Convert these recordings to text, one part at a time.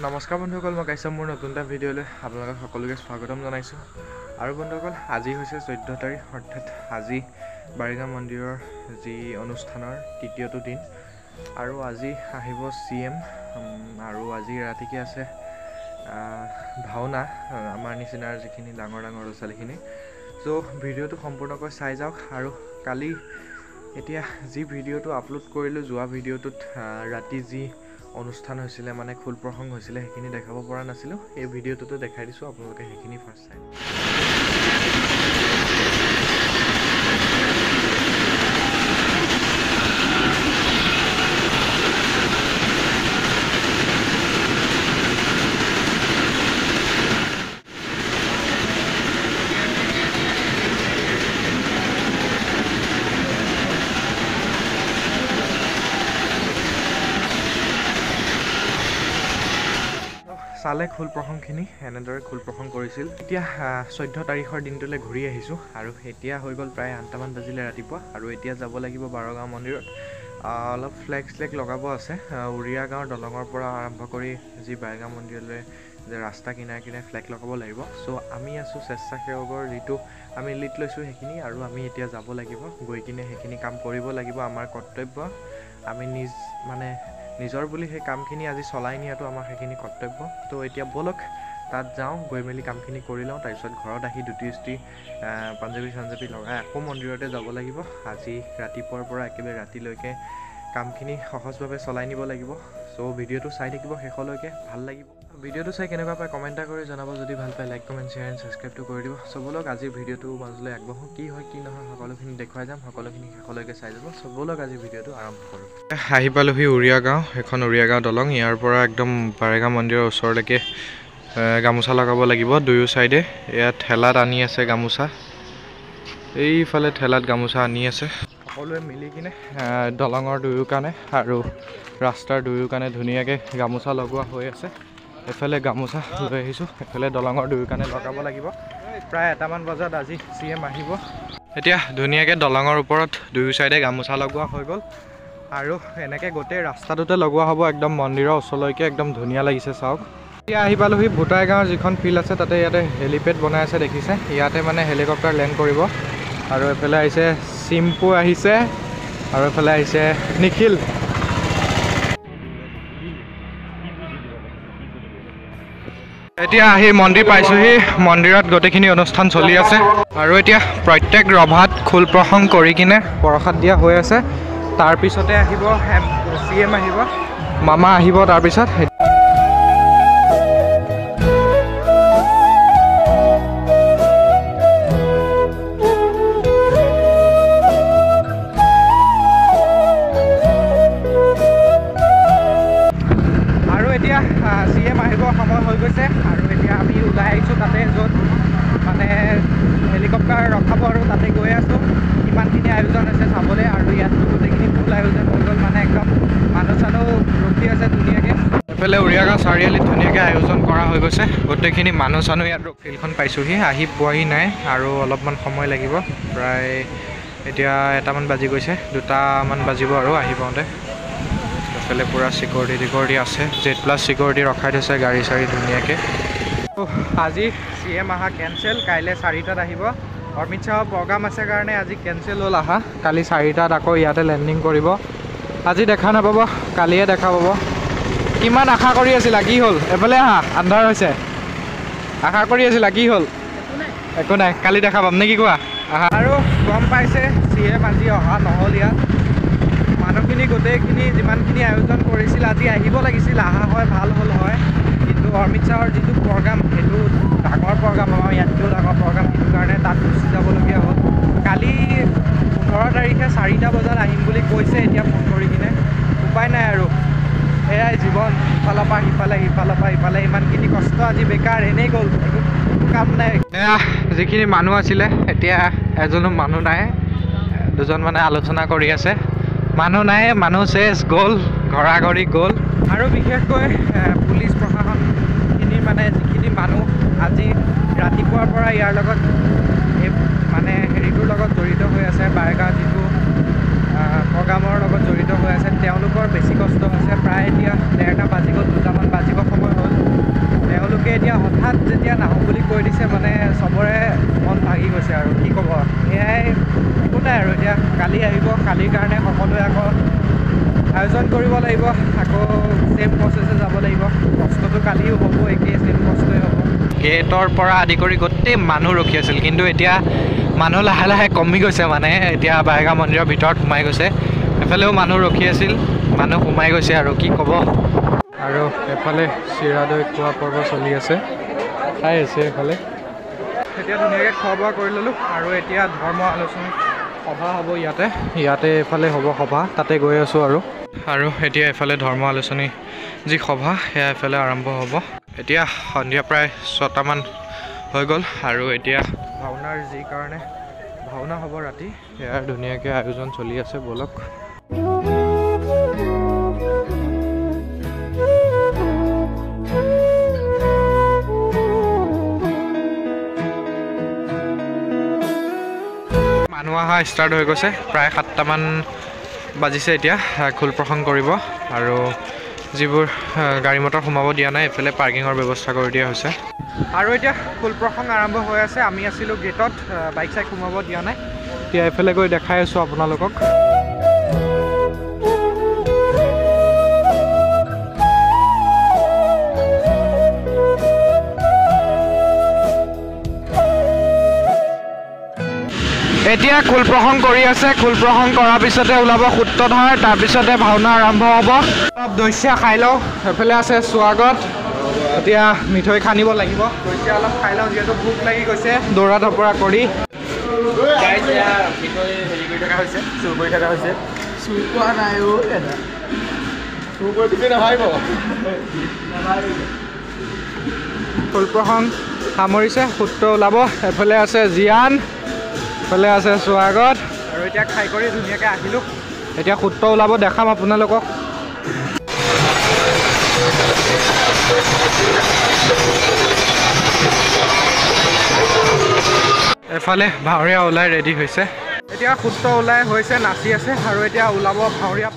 নমস্কাৰ বন্ধুসকল, মই কাশ্যপ মোৰ নতুন এটা ভিডিঅ'লৈ আপোনালোকক সকলোকে স্বাগতম জনাইছোঁ। আৰু বন্ধুসকল, আজি হৈছে 14 তাৰিখ, অৰ্থাৎ আজি বাৰিগাঁও মন্দিৰৰ যি অনুষ্ঠানৰ তৃতীয়টো দিন। আৰু আজি আহিব CM, আৰু আজি ৰাতিকৈ আছে ভাওনা, আমাৰ নিচিনাৰ যিখিনি ডাঙৰ ডাঙৰ ল'ৰা ছোৱালীখিনি। চ' ভিডিঅ'টো সম্পূৰ্ণকৈ চাই যাওক। আৰু কালি এতিয়া যি ভিডিঅ'টো আপলোড কৰিলোঁ, যোৱা ভিডিঅ'টোত ৰাতি যি অনুষ্ঠান হৈছিলে, মানে খোল প্ৰসংগ হৈছিলে, সেইখিনি দেখাব পৰা নাছিলোঁ। এই ভিডিঅ'টোতো দেখাই দিছোঁ, আপোনালোকে সেইখিনি ফাৰ্ষ্ট চাই। চালে খোল প্ৰসংগখিনি এনেদৰে খোল প্ৰসংগ কৰিছিল। এতিয়া 14 তাৰিখৰ দিনটোলৈ ঘূৰি আহিছোঁ, আৰু এতিয়া হৈ গ'ল প্ৰায় 8টামান বাজিলে ৰাতিপুৱা। আৰু এতিয়া যাব লাগিব বাৰগাঁও মন্দিৰত। অলপ ফ্লেগ লগাব আছে। উৰিয়া গাঁৱৰ দলঙৰ পৰা আৰম্ভ কৰি যি বাৰিগাঁও মন্দিৰলৈ যে ৰাস্তা কিনাৰে কিনাৰে ফ্লেগ লগাব লাগিব। চ' আমি আছোঁ স্বেচ্ছাসেৱকৰ যিটো আমি লিড লৈছোঁ সেইখিনি, আৰু আমি এতিয়া যাব লাগিব, গৈ কিনে সেইখিনি কাম কৰিব লাগিব। আমাৰ কৰ্তব্য, আমি নিজৰ বুলি সেই কামখিনি আজি চলাই নিয়াটো আমাৰ সেইখিনি কৰ্তব্য। তো এতিয়া ব'লক তাত যাওঁ, গৈ মেলি কামখিনি কৰি লওঁ। তাৰপিছত ঘৰত আহি ধুতি পাঞ্জাবী লগাই আকৌ মন্দিৰতে যাব লাগিব। আজি ৰাতিপুৱাৰ পৰা একেবাৰে ৰাতিলৈকে কামখিনি সহজভাৱে চলাই নিব লাগিব। চ' ভিডিঅ'টো চাই থাকিব শেষলৈকে, ভাল লাগিব। ভিডিঅ'টো চাই কেনেকুৱা পায় কমেণ্ট এটা কৰি জনাব। যদি ভাল পায় লাইক, কমেণ্ট, শ্বেয়াৰ এণ্ড ছাবস্ক্ৰাইবটো কৰি দিব। চবলক আজিৰ ভিডিঅ'টো মাজলৈ আগবাঢ়োঁ, কি হয় কি নহয় সকলোখিনি দেখুৱাই যাম, সকলোখিনি শেষলৈকে চাই যাব। চবলক আজি ভিডিঅ'টো আৰম্ভ কৰোঁ। আহি পালোহি উৰিয়া গাঁও, এখন উৰিয়া গাঁও দলং। ইয়াৰ পৰা একদম বাৰিগাঁও মন্দিৰৰ ওচৰলৈকে গামোচা লগাব লাগিব দুয়ো চাইডে। ইয়াত ঠেলাত আনি আছে গামোচা, এইফালে ঠেলাত গামোচা আনি আছে। সকলোৱে মিলি কিনে দলঙৰ দুয়ো কাণে আৰু ৰাস্তাৰ দুয়ো কাণে ধুনীয়াকৈ গামোচা লগোৱা হৈ আছে। এফালে গামোচা লৈ আহিছোঁ, এফালে দলঙৰ দুয়ো কাণে লগাব লাগিব। প্ৰায় 1টামান বজাত আজি CM আহিব। এতিয়া ধুনীয়াকৈ দলঙৰ ওপৰত দুয়ো চাইডে গামোচা লগোৱা হৈ গ'ল, আৰু এনেকৈ গোটেই ৰাস্তাটোতে লগোৱা হ'ব একদম মন্দিৰৰ ওচৰলৈকে। একদম ধুনীয়া লাগিছে চাওক। এতিয়া আহি পালোহি ভূটাই গাঁৱৰ যিখন ফিল্ড আছে, তাতে ইয়াতে হেলিপেড বনাই আছে দেখিছে। ইয়াতে মানে হেলিকপ্টাৰ লেণ্ড কৰিব। আৰু এফালে আহিছে চিম্পু আহিছে, আৰু এফালে আহিছে নিখিল। এতিয়া আহি মন্দিৰ পাইছোঁহি। মন্দিৰত গোটেইখিনি অনুষ্ঠান চলি আছে, আৰু এতিয়া প্ৰত্যেক ৰভাত খোল প্ৰসংগ কৰি কিনে প্ৰসাদ দিয়া হৈ আছে। তাৰপিছতে আহিব CM আহিব, মামা আহিব তাৰপিছত। আৰু এতিয়া CM আহিব সময় হৈ গৈছে, আৰু এতিয়া আমি ওলাই আহিছোঁ তাতে, য'ত মানে হেলিকপ্টাৰ ৰখাব, আৰু তাতে গৈ আছোঁ। কিমানখিনি আয়োজন হৈছে চাবলৈ, আৰু ইয়াতো গোটেইখিনি ফুল আয়োজন হৈ গ'ল, মানে একদম মানুহ চানুহ ৰখি আছে ধুনীয়াকৈ। এইফালে উৰিয়া গাঁও চাৰিআলিত ধুনীয়াকৈ আয়োজন কৰা হৈ গৈছে। গোটেইখিনি মানুহ চানুহ ইয়াত ফিল্ডখন পাইছোঁহি, আহি পোৱাহি নাই, আৰু অলপমান সময় লাগিব। প্ৰায় এতিয়া 1টামান বাজি গৈছে, 2টামান বাজিব আৰু আহি পাওঁতে। এইফালে পূৰা চিকিউৰিটি আছে, Z+ চিকিউৰিটি ৰখাই থৈছে, গাড়ী চাড়ী ধুনীয়াকৈ। আজি CM অহা কেঞ্চেল, কাইলৈ 4টাত আহিব। অমিত শ্বাহৰ প্ৰগ্ৰাম আছে কাৰণে আজি কেঞ্চেল হ'ল আহা। কালি 4টাত আকৌ ইয়াতে লেণ্ডিং কৰিব। আজি দেখা নাপাব, কালিয়ে দেখা পাব। কিমান আশা কৰি আছিলা, কি হ'ল? এফালে আহা, আন্ধাৰ হৈছে। আশা কৰি আছিলা, কি হ'ল? একো নাই, কালি দেখা পাম নে কি কোৱা? আহা। আৰু গম পাইছে CM আজি অহা নহ'ল। ইয়াত মানুহখিনি গোটেইখিনি যিমানখিনি আয়োজন কৰিছিল আজি আহিব লাগিছিল, অহা হয় ভাল হ'ল হয়। কিন্তু অমিত শ্বাহৰ যিটো প্ৰগ্ৰাম, সেইটো ডাঙৰ প্ৰগ্ৰাম, আমাৰ ইয়াতকৈও ডাঙৰ প্ৰগ্ৰাম, সেইটো কাৰণে তাত গুচি যাবলগীয়া হ'ল। কালি 15 তাৰিখে 4টা বজাত আহিম বুলি কৈছে, এতিয়া ফোন কৰি কিনে। উপায় নাই আৰু, এয়াই জীৱন, ইফালৰ পৰা সিফালে, সিফালৰ পৰা ইফালে। ইমানখিনি কষ্ট আজি বেকাৰ, এনেই গ'ল, একো কাম নাই। এয়া যিখিনি মানুহ আছিলে, এতিয়া এজনো মানুহ নাই। দুজন মানে আলোচনা কৰি আছে, মানুহ নাই, মানুহ চেচ গ'ল, ঘৰাঘৰি গ'ল। আৰু বিশেষকৈ পুলিচ প্ৰশাসনখিনি, মানে যিখিনি মানুহ আজি ৰাতিপুৱাৰ পৰা ইয়াৰ লগত মানে হেৰিটোৰ লগত জড়িত হৈ আছে, বাৰিগাঁও যিটো প্ৰগ্ৰামৰ লগত জড়িত হৈ আছে, তেওঁলোকৰ বেছি কষ্ট হৈছে। প্ৰায় এতিয়া 1:30 বাজি গ'ল, 2টামান বাজিব সময় হ'ল। আয়োজন কৰিব লাগিব আকৌ সেম প্ৰসেছে যাব লাগিব কষ্টটো কালিও হ'ব একেই সেম কষ্টই হ'ব গেটৰ পৰা আদি কৰি গোটেই মানুহ ৰখি আছিল কিন্তু এতিয়া মানুহ লাহে লাহে কমি গৈছে মানে এতিয়া বাৰেগাঁও মন্দিৰৰ ভিতৰত সোমাই গৈছে এফালেও মানুহ ৰখি আছিল মানুহ সোমাই গৈছে আৰু কি ক'ব আৰু এফালে চিৰা দৈ খোৱা পৰ্ব চলি আছে খাই আছে এফালে এতিয়া ধুনীয়াকৈ খোৱা বোৱা কৰি ল'লোঁ আৰু এতিয়া ধৰ্ম আলোচনী সভা হ'ব ইয়াতে এফালে হ'ব সভা তাতে গৈ আছোঁ আৰু এতিয়া এফালে ধৰ্ম আলোচনী যি সভা সেয়া এফালে আৰম্ভ হ'ব এতিয়া সন্ধিয়া প্ৰায় 6টামান হৈ গ'ল আৰু এতিয়া ভাওনাৰ যি কাৰণে ভাওনা হ'ব ৰাতি সেয়াৰ ধুনীয়াকৈ আয়োজন চলি আছে বলক মানুহ অহা ষ্টাৰ্ট হৈ গৈছে প্ৰায় 7টামান বাজিছে এতিয়া খোল প্ৰসংগ কৰিব আৰু যিবোৰ গাড়ী মটৰ সোমাব দিয়া নাই এফালে পাৰ্কিঙৰ ব্যৱস্থা কৰি দিয়া হৈছে আৰু এতিয়া খোল প্ৰসংগ আৰম্ভ হৈ আছে আমি আছিলোঁ গেটত বাইক চাইক সোমাব দিয়া নাই এতিয়া এফালে গৈ দেখাই আছোঁ আপোনালোকক এতিয়া খোল প্ৰসংগ কৰি আছে খোল প্ৰসংগ কৰাৰ পিছতে ওলাব সূত্ৰধাৰ তাৰপিছতে ভাওনা আৰম্ভ হ'ব অলপ দৈচিয়া খাই লওঁ এফালে আছে স্বাগত এতিয়া মিঠৈ খানিব লাগিব দৈচিয়া অলপ খাই লওঁ যিহেতু ভোক লাগি গৈছে দৌৰা ধপৰা কৰি চুৰ কৰি থকা হৈছে চুৰ কৰা নাই চুৰ কৰি নাভাবিব খোল প্ৰসংগ সামৰিছে সূত্ৰ ওলাব এফালে আছে জিয়ান এফালে আছে স্বাগত আৰু এতিয়া খাই কৰি ধুনীয়াকৈ আহিলোঁ এতিয়া সূত্ৰ ওলাব দেখাম আপোনালোকক এফালে ভাৱৰীয়া ওলাই ৰেডি হৈছে এতিয়া সূত্ৰ ওলাই হৈছে নাচি আছে আৰু এতিয়া ওলাব ভাৱৰীয়া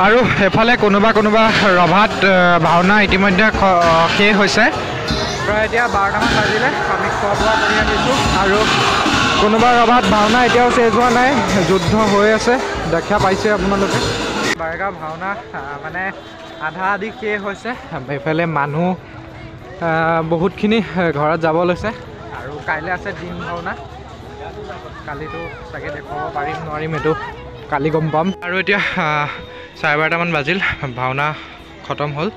আৰু এফালে কোনোবা ৰভাত ভাওনা ইতিমধ্যে শেষ হৈছে প্ৰায় এতিয়া 12টামান বাজিলে আমি খোৱা বোৱা কৰি আহিছোঁ আৰু কোনোবা ৰভাত ভাওনা এতিয়াও শেষ হোৱা নাই যুদ্ধ হৈ আছে দেখা পাইছে আপোনালোকে বাৰেগাঁও ভাওনা মানে আধা আধি শেষ হৈছে এইফালে মানুহ বহুতখিনি ঘৰত যাব লৈছে আৰু কাইলৈ আছে দিন ভাওনা কালিতো চাগে দেখুৱাব পাৰিম নোৱাৰিম এইটো কালি গম পাম আৰু এতিয়া 12:30মান বাজিল ভাওনা খতম হ'ল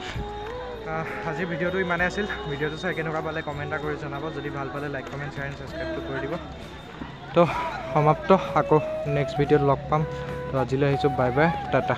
আজি ভিডিঅ'টো ইমানেই আছিল ভিডিঅ'টো চাই কেনেকুৱা পালে কমেণ্ট এটা কৰি জনাব যদি ভাল পালে লাইক কমেণ্ট শ্বেয়াৰ এণ্ড ছাবস্ক্ৰাইবটো কৰি দিব তো সমাপ্ত আকৌ নেক্সট ভিডিঅ'ত লগ পাম তো আজিলৈ আহিছোঁ বাই বাই টাটা